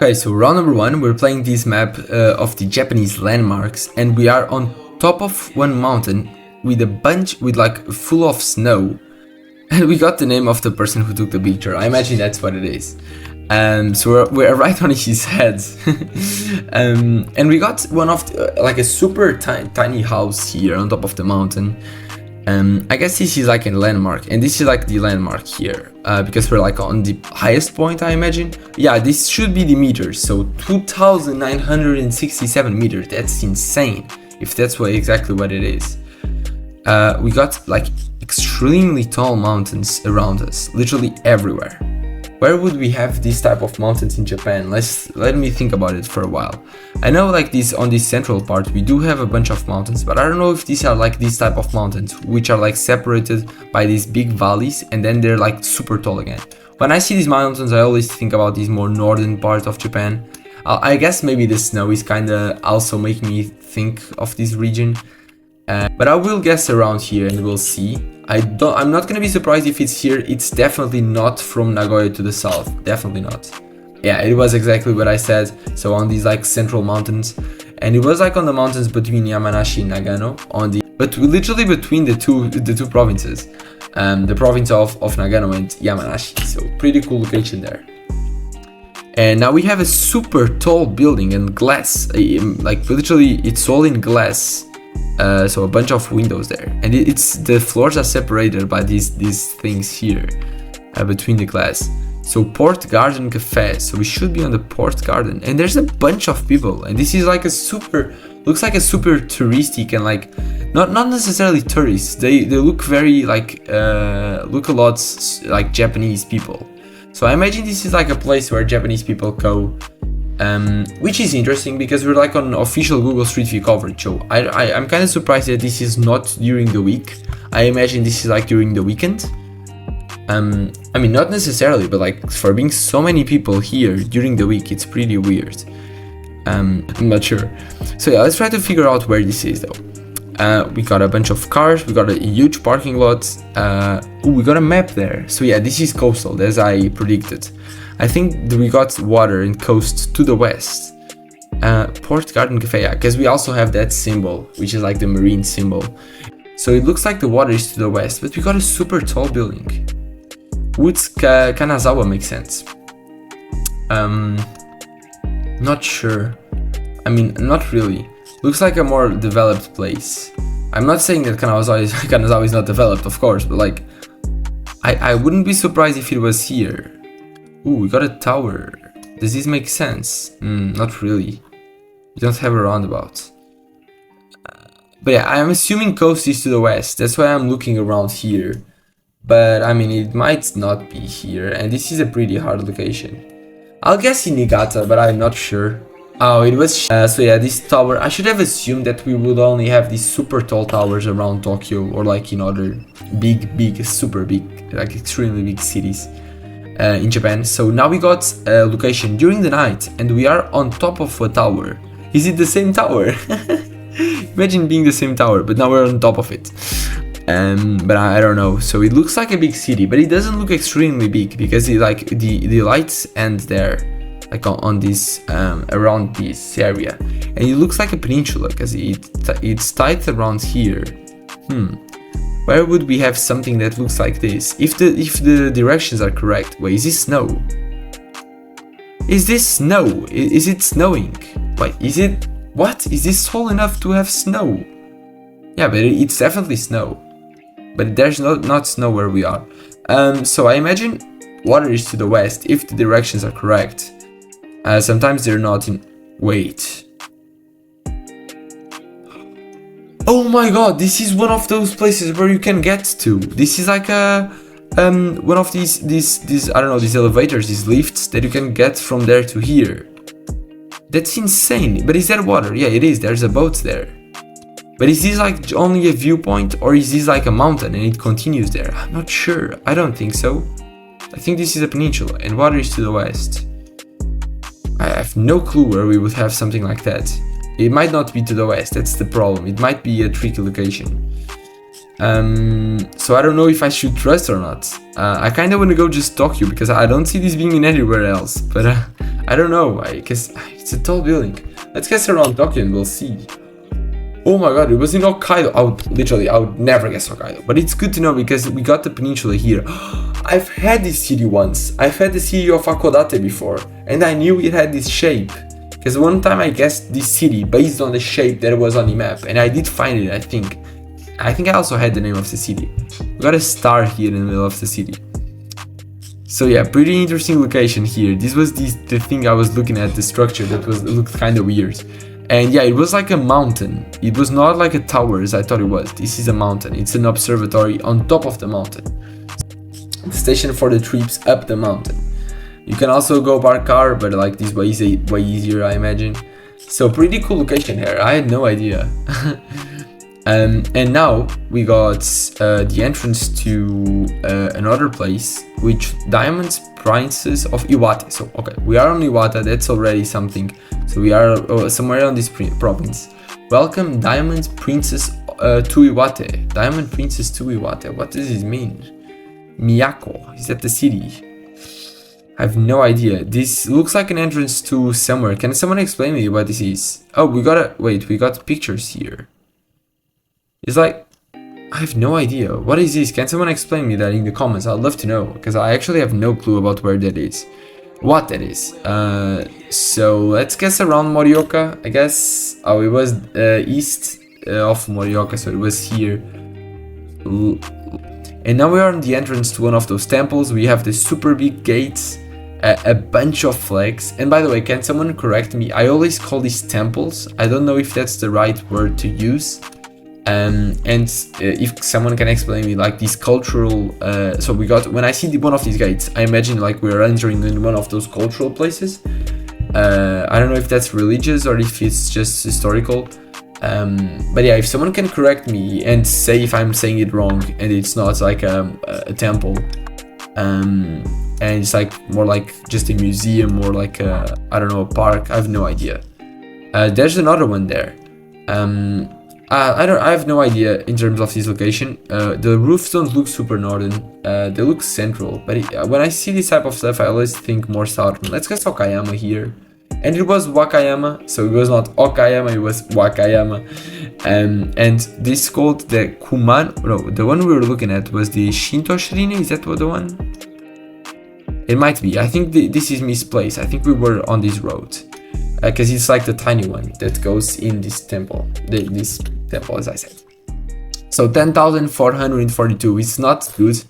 Okay, so round number one, we're playing this map of the Japanese landmarks, and we are on top of one mountain with a bunch, with like full of snow, and we got the name of the person who took the picture. I imagine that's what it is. So we're right on his head, and we got one of the, like a super tiny house here on top of the mountain. I guess this is like a landmark, and this is like the landmark here, because we're like on the highest point, I imagine. Yeah, this should be the meters, so 2,967 meters. That's insane, if that's exactly what it is. We got like extremely tall mountains around us, literally everywhere. Where would we have this type of mountains in Japan? Let me think about it for a while. I know like this on this central part we do have a bunch of mountains, but I don't know if these are like this type of mountains which are like separated by these big valleys and then they're like super tall again. When I see these mountains, I always think about this more northern part of Japan. I guess maybe the snow is kinda also making me think of this region. But I will guess around here and we'll see. I'm not gonna be surprised if it's here. It's definitely not from Nagoya to the south. Definitely not. Yeah, it was exactly what I said. So on these like central mountains, and it was like on the mountains between Yamanashi and Nagano, but literally between the two provinces, the province of Nagano and Yamanashi. So pretty cool location there. And now we have a super tall building and glass, like literally it's all in glass. So a bunch of windows there, and the floors are separated by these things here between the glass. So Port Garden Cafe, so we should be on the Port Garden, and there's a bunch of people, and this is like looks like a super touristic, and like not necessarily tourists, they look very like look a lot like Japanese people. So I imagine this is like a place where Japanese people go. Which is interesting because we're like on official Google Street View coverage, so I'm kind of surprised that this is not during the week. I imagine this is like during the weekend. I mean, not necessarily, but like for being so many people here during the week, it's pretty weird. I'm not sure. So yeah, let's try to figure out where this is though. We got a bunch of cars, we got a huge parking lot. We got a map there. So yeah, this is coastal, as I predicted. I think we got water and coast to the west. Port Garden Cafe, yeah, because we also have that symbol, which is like the marine symbol. So it looks like the water is to the west, but we got a super tall building. Woods Kanazawa makes sense. Not sure. I mean, not really. Looks like a more developed place. I'm not saying that Kanazawa is not developed, of course, but like, I wouldn't be surprised if it was here. Ooh, we got a tower. Does this make sense? Not really. We don't have a roundabout. But yeah, I'm assuming coast is to the west. That's why I'm looking around here. But I mean, it might not be here. And this is a pretty hard location. I'll guess in Niigata, but I'm not sure. Oh, it was... so yeah, this tower... I should have assumed that we would only have these super tall towers around Tokyo. Or like in other big, super big, like extremely big cities. In Japan. So now we got a location during the night and we are on top of a tower. Is it the same tower? Imagine being the same tower, but now we're on top of it. But I don't know. So it looks like a big city, but it doesn't look extremely big because the lights end there, like on this around this area, and it looks like a peninsula because it's tight around here. Where would we have something that looks like this? If the directions are correct. Wait, is this snow? Is this snow? Is it snowing? Wait, is it... What? Is this tall enough to have snow? Yeah, but it's definitely snow. But there's not snow where we are. So I imagine water is to the west if the directions are correct. Sometimes they're not in... Wait... Oh my god, this is one of those places where you can get to. This is like a one of these I don't know, these elevators, these lifts that you can get from there to here. That's insane. But is there water? Yeah, it is. There's a boat there. But is this like only a viewpoint, or is this like a mountain and it continues there? I'm not sure. I don't think so. I think this is a peninsula and water is to the west. I have no clue where we would have something like that. It might not be to the west, that's the problem. It might be a tricky location. So I don't know if I should trust or not. I kind of want to go just Tokyo because I don't see this being in anywhere else. But I don't know. I guess it's a tall building. Let's guess around Tokyo and we'll see. Oh my god, it was in Hokkaido. I would never guess Hokkaido. But it's good to know because we got the peninsula here. I've had this city once. I've had the city of Hakodate before. And I knew it had this shape. Because one time I guessed this city based on the shape that was on the map. And I did find it, I think. I think I also had the name of the city. We got a star here in the middle of the city. So yeah, pretty interesting location here. This was the thing I was looking at, the structure that looked kind of weird. And yeah, it was like a mountain. It was not like a tower as I thought it was. This is a mountain. It's an observatory on top of the mountain. The station for the trips up the mountain. You can also go by car, but like this way is way easier, I imagine. So pretty cool location here. I had no idea. And now we got the entrance to another place, which Diamond Princess of Iwate. So okay, we are on Iwate, that's already something. So we are somewhere on this province. Welcome Diamond Princess to Iwate. Diamond Princess to Iwate. What does this mean? Miyako, is that the city? I have no idea. This looks like an entrance to somewhere. Can someone explain me what this is? Oh, we got pictures here. It's like, I have no idea. What is this? Can someone explain me that in the comments? I'd love to know, because I actually have no clue about where that is. What that is. So let's guess around Morioka, I guess. Oh, it was east of Morioka, so it was here. And now we are on the entrance to one of those temples. We have the super big gates, a bunch of flags. And by the way, can someone correct me? I always call these temples. I don't know if that's the right word to use. And if someone can explain me like these cultural so we got, when I see one of these gates, I imagine like we're entering in one of those cultural places. I don't know if that's religious or if it's just historical, but yeah, if someone can correct me and say if I'm saying it wrong and it's not like a temple, and it's like more like just a museum or like a, I don't know, a park, I have no idea. There's another one there. I have no idea in terms of this location. The roofs don't look super northern, they look central, but when I see this type of stuff I always think more southern. Let's guess Okayama here. And it was Wakayama, so it was not Okayama, it was Wakayama. And this called the the one we were looking at was the Shinto Shrine, is that what the one? It might be, I think this is misplaced, I think we were on this road. Because it's like the tiny one that goes in this temple, this temple as I said. So 10,442, it's not good.